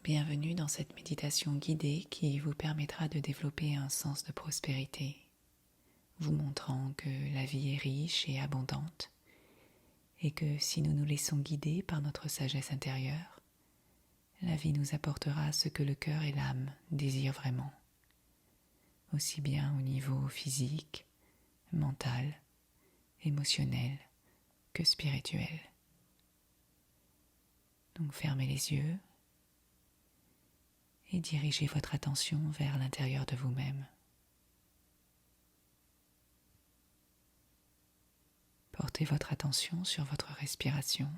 Bienvenue dans cette méditation guidée qui vous permettra de développer un sens de prospérité, vous montrant que la vie est riche et abondante et que si nous nous laissons guider par notre sagesse intérieure, la vie nous apportera ce que le cœur et l'âme désirent vraiment, aussi bien au niveau physique, mental, émotionnel que spirituel. Donc fermez les yeux et dirigez votre attention vers l'intérieur de vous-même. Portez votre attention sur votre respiration.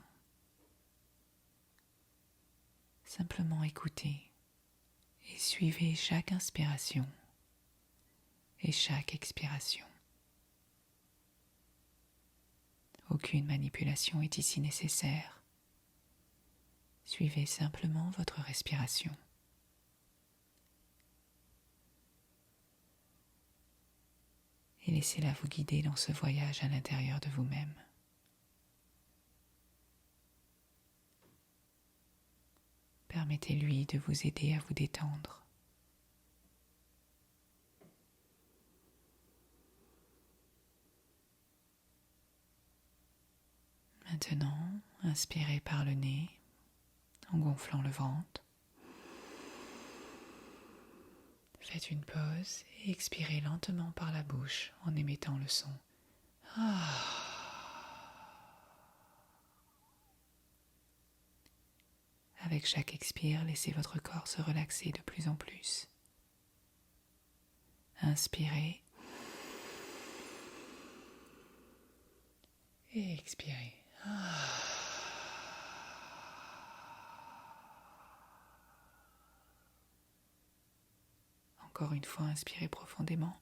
Simplement écoutez et suivez chaque inspiration et chaque expiration. Aucune manipulation est ici nécessaire. Suivez simplement votre respiration. Et laissez-la vous guider dans ce voyage à l'intérieur de vous-même. Permettez-lui de vous aider à vous détendre. Maintenant, inspirez par le nez en gonflant le ventre. Faites une pause et expirez lentement par la bouche en émettant le son. Avec chaque expire, laissez votre corps se relaxer de plus en plus. Inspirez et expirez. Encore une fois, inspirez profondément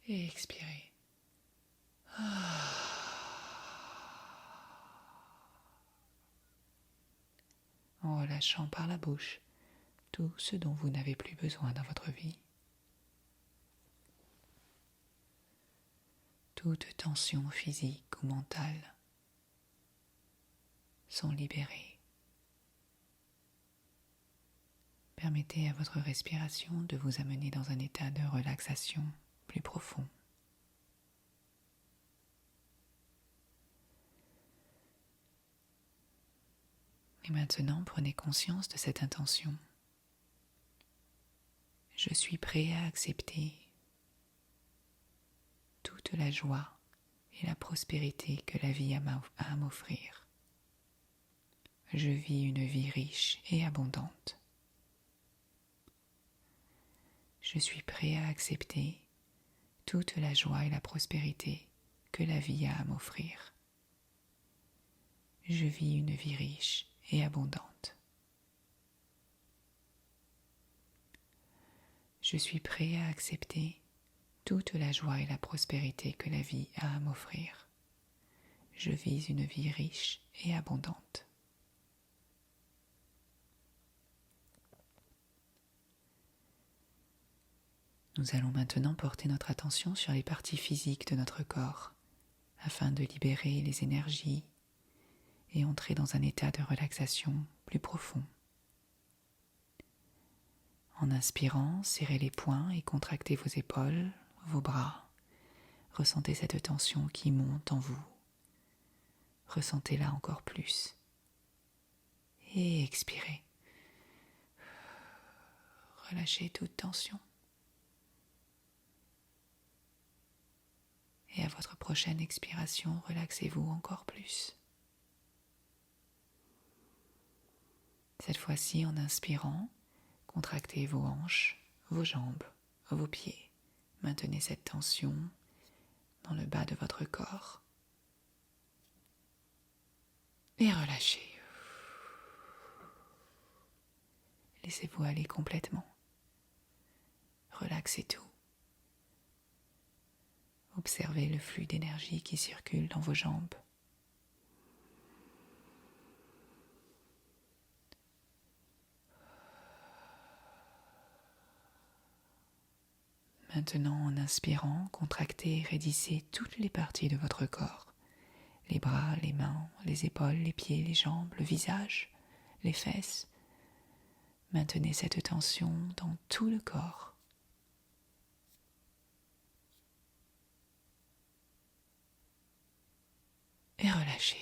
et expirez. En relâchant par la bouche tout ce dont vous n'avez plus besoin dans votre vie. Toute tension physique ou mentale sont libérées. Permettez à votre respiration de vous amener dans un état de relaxation plus profond. Et maintenant, prenez conscience de cette intention. Je suis prêt à accepter toute la joie et la prospérité que la vie a à m'offrir. Je vis une vie riche et abondante. Je suis prêt à accepter toute la joie et la prospérité que la vie a à m'offrir. Je vis une vie riche et abondante. Je suis prêt à accepter toute la joie et la prospérité que la vie a à m'offrir. Je vis une vie riche et abondante. Nous allons maintenant porter notre attention sur les parties physiques de notre corps afin de libérer les énergies et entrer dans un état de relaxation plus profond. En inspirant, serrez les poings et contractez vos épaules, vos bras. Ressentez cette tension qui monte en vous. Ressentez-la encore plus. Et expirez. Relâchez toute tension. Et à votre prochaine expiration, relaxez-vous encore plus. Cette fois-ci, en inspirant, contractez vos hanches, vos jambes, vos pieds. Maintenez cette tension dans le bas de votre corps. Et relâchez. Laissez-vous aller complètement. Relaxez tout. Observez le flux d'énergie qui circule dans vos jambes. Maintenant, en inspirant, contractez et raidissez toutes les parties de votre corps. les bras, les mains, les épaules, les pieds, les jambes, le visage, les fesses. Maintenez cette tension dans tout le corps. Et relâchez.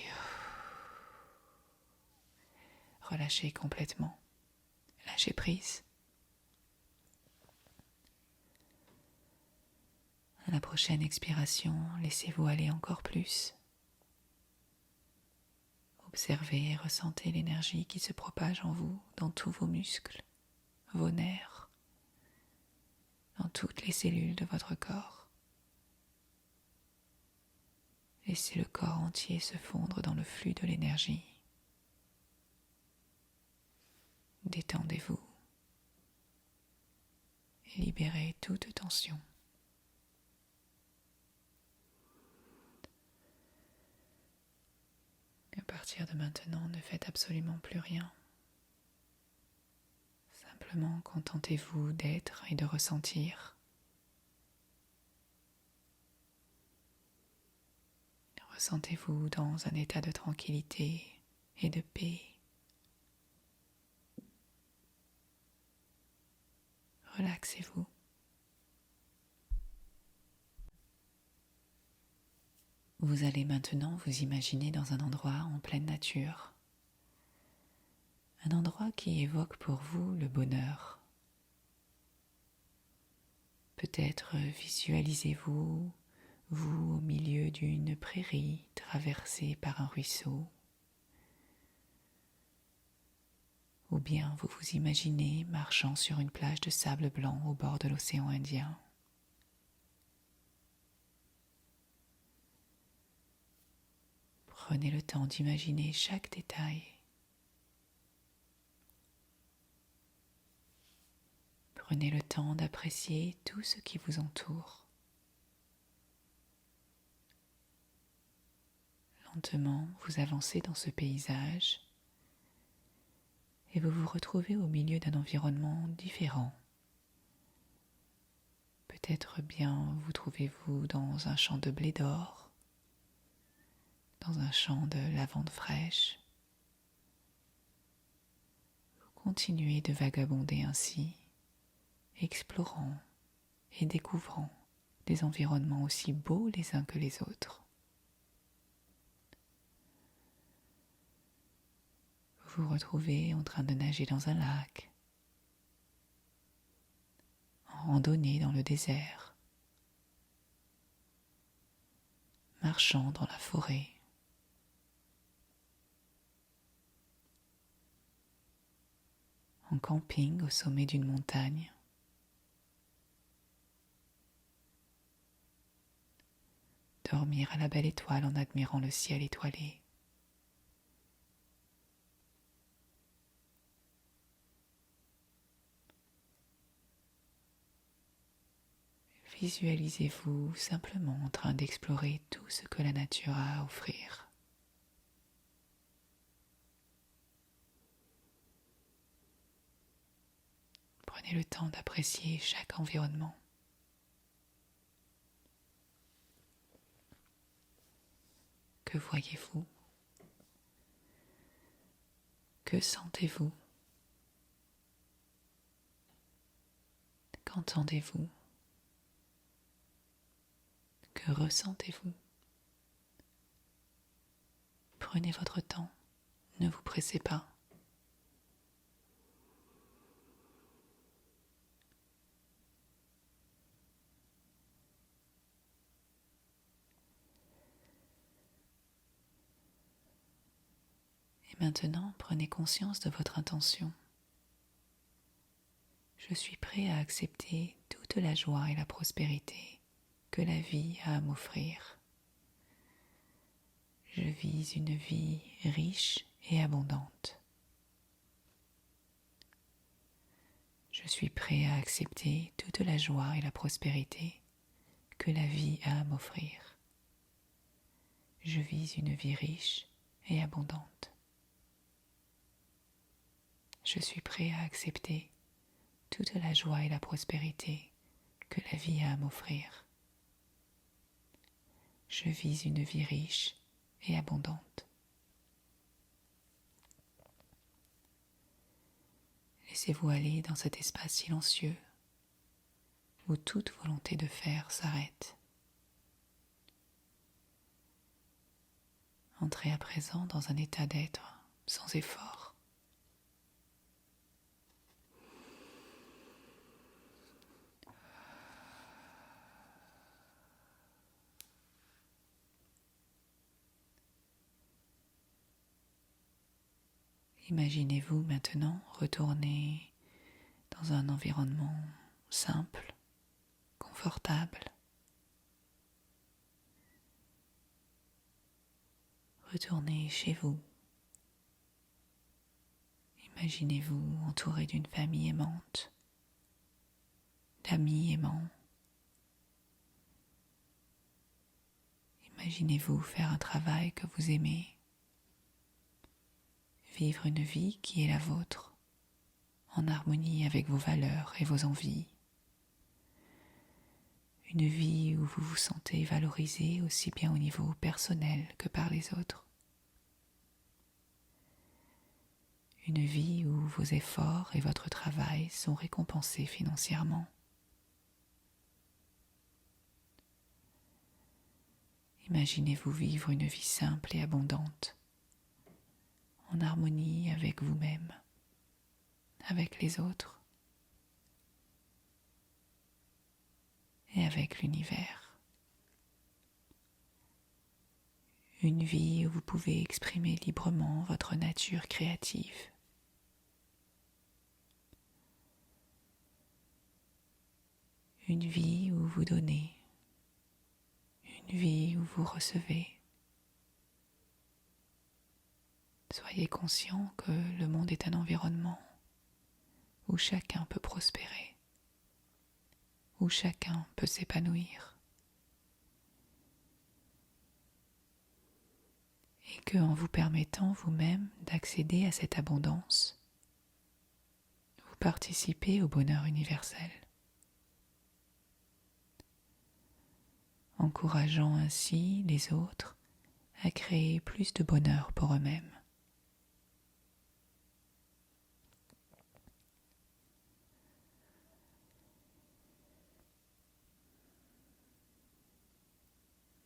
Relâchez complètement. Lâchez prise. À la prochaine expiration, laissez-vous aller encore plus. Observez et ressentez l'énergie qui se propage en vous, dans tous vos muscles, vos nerfs, dans toutes les cellules de votre corps. Laissez le corps entier se fondre dans le flux de l'énergie. Détendez-vous et libérez toute tension. À partir de maintenant, ne faites absolument plus rien. Simplement contentez-vous d'être et de ressentir. Ressentez-vous dans un état de tranquillité et de paix. Relaxez-vous. Vous allez maintenant vous imaginer dans un endroit en pleine nature. Un endroit qui évoque pour vous le bonheur. Peut-être visualisez-vous, vous au milieu d'une prairie traversée par un ruisseau. Ou bien vous vous imaginez marchant sur une plage de sable blanc au bord de l'océan Indien. Prenez le temps d'imaginer chaque détail. Prenez le temps d'apprécier tout ce qui vous entoure. Lentement, vous avancez dans ce paysage et vous vous retrouvez au milieu d'un environnement différent. Peut-être bien vous trouvez-vous dans un champ de blé d'or, dans un champ de lavande fraîche. Vous continuez de vagabonder ainsi, explorant et découvrant des environnements aussi beaux les uns que les autres. Vous vous retrouvez en train de nager dans un lac, en randonnée dans le désert, marchant dans la forêt, en camping au sommet d'une montagne, dormir à la belle étoile en admirant le ciel étoilé. Visualisez-vous simplement en train d'explorer tout ce que la nature a à offrir. Prenez le temps d'apprécier chaque environnement. Que voyez-vous? Que sentez-vous? Qu'entendez-vous? Que ressentez-vous? Prenez votre temps, ne vous pressez pas. Et maintenant, prenez conscience de votre intention. Je suis prêt à accepter toute la joie et la prospérité que la vie a à m'offrir. Je vis une vie riche et abondante. Je suis prêt à accepter toute la joie et la prospérité que la vie a à m'offrir. Je vis une vie riche et abondante. Je suis prêt à accepter toute la joie et la prospérité que la vie a à m'offrir. Je vis une vie riche et abondante. Laissez-vous aller dans cet espace silencieux où toute volonté de faire s'arrête. Entrez à présent dans un état d'être sans effort. Imaginez-vous maintenant retourner dans un environnement simple, confortable. Retournez chez vous. Imaginez-vous entouré d'une famille aimante, d'amis aimants. Imaginez-vous faire un travail que vous aimez, vivre une vie qui est la vôtre, en harmonie avec vos valeurs et vos envies. Une vie où vous vous sentez valorisé aussi bien au niveau personnel que par les autres. Une vie où vos efforts et votre travail sont récompensés financièrement. Imaginez-vous vivre une vie simple et abondante, en harmonie avec vous-même, avec les autres et avec l'univers. Une vie où vous pouvez exprimer librement votre nature créative. Une vie où vous donnez, une vie où vous recevez. Soyez conscient que le monde est un environnement où chacun peut prospérer, où chacun peut s'épanouir. Et que, en vous permettant vous-même d'accéder à cette abondance, vous participez au bonheur universel, encourageant ainsi les autres à créer plus de bonheur pour eux-mêmes.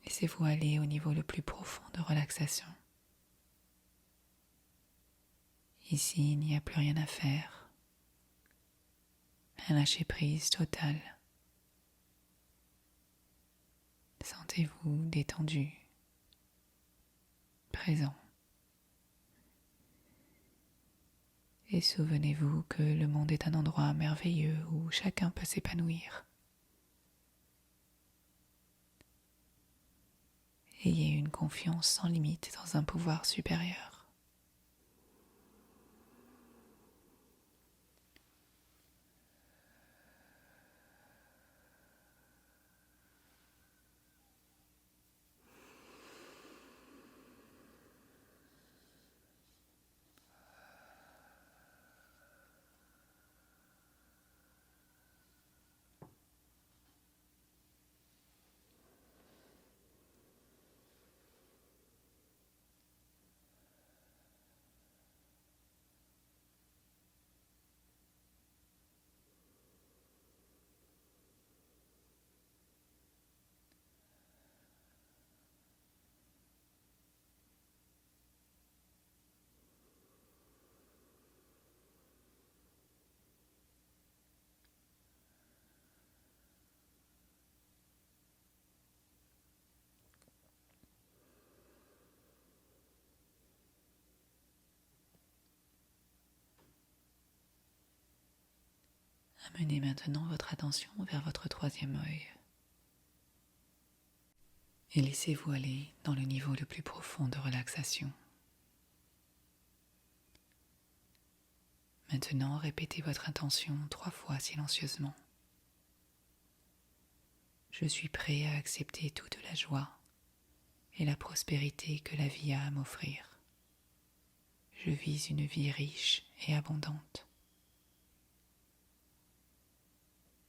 Laissez-vous aller au niveau le plus profond de relaxation. Ici, il n'y a plus rien à faire. Un lâcher-prise total. Sentez-vous détendu, présent. Et souvenez-vous que le monde est un endroit merveilleux où chacun peut s'épanouir. Ayez une confiance sans limite dans un pouvoir supérieur. Amenez maintenant votre attention vers votre troisième œil et laissez-vous aller dans le niveau le plus profond de relaxation. Maintenant, répétez votre intention 3 fois silencieusement. Je suis prêt à accepter toute la joie et la prospérité que la vie a à m'offrir. Je vis une vie riche et abondante.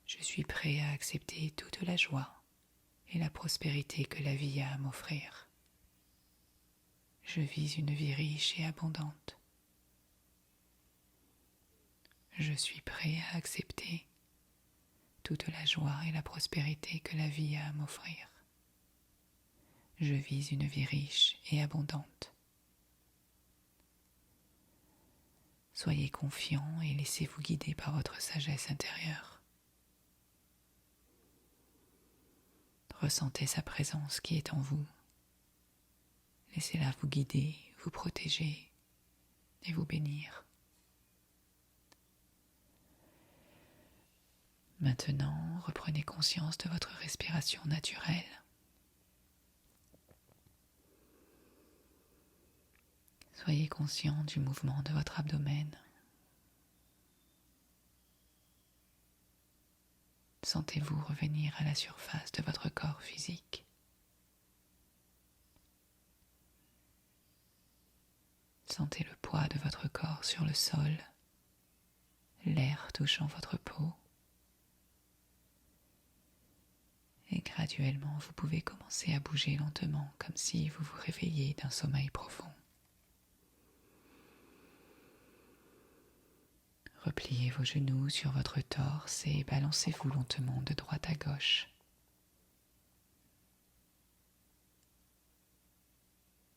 Je suis prêt à accepter toute la joie et la prospérité que la vie a à m'offrir. Je vis une vie riche et abondante. Je suis prêt à accepter toute la joie et la prospérité que la vie a à m'offrir. Je vis une vie riche et abondante. Soyez confiant et laissez-vous guider par votre sagesse intérieure. Ressentez sa présence qui est en vous. Laissez-la vous guider, vous protéger et vous bénir. Maintenant, reprenez conscience de votre respiration naturelle. Soyez conscient du mouvement de votre abdomen. Sentez-vous revenir à la surface de votre corps physique. Sentez le poids de votre corps sur le sol, l'air touchant votre peau. Et graduellement, vous pouvez commencer à bouger lentement, comme si vous vous réveilliez d'un sommeil profond. Repliez vos genoux sur votre torse et balancez-vous lentement de droite à gauche.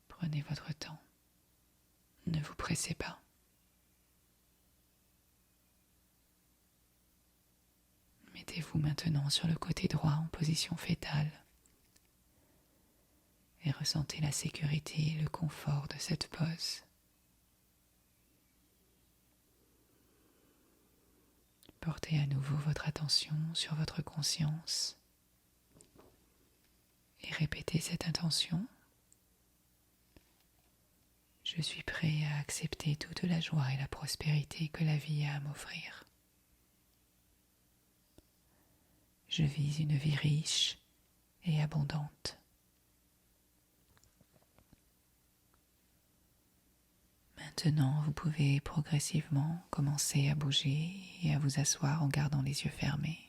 Prenez votre temps. Ne vous pressez pas. Mettez-vous maintenant sur le côté droit en position fétale et ressentez la sécurité et le confort de cette pose. Portez à nouveau votre attention sur votre conscience et répétez cette intention. Je suis prêt à accepter toute la joie et la prospérité que la vie a à m'offrir. Je vis une vie riche et abondante. Maintenant, vous pouvez progressivement commencer à bouger et à vous asseoir en gardant les yeux fermés.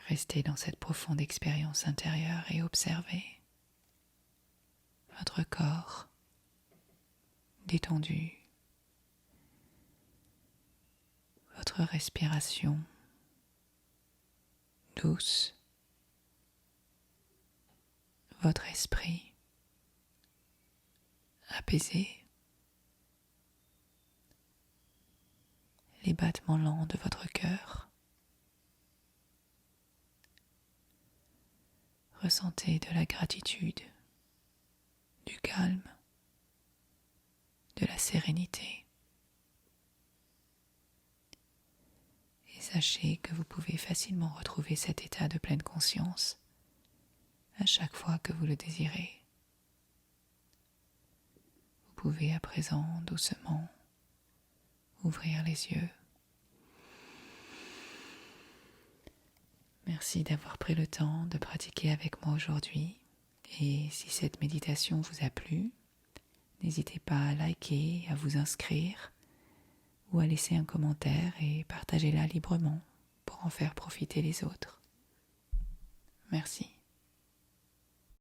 Restez dans cette profonde expérience intérieure et observez votre corps détendu, votre respiration douce, votre esprit apaisé, les battements lents de votre cœur. Ressentez de la gratitude, du calme, de la sérénité. Et sachez que vous pouvez facilement retrouver cet état de pleine conscience à chaque fois que vous le désirez. Vous pouvez à présent doucement ouvrir les yeux. Merci d'avoir pris le temps de pratiquer avec moi aujourd'hui. Et si cette méditation vous a plu, n'hésitez pas à liker, à vous inscrire ou à laisser un commentaire et partagez-la librement pour en faire profiter les autres. Merci.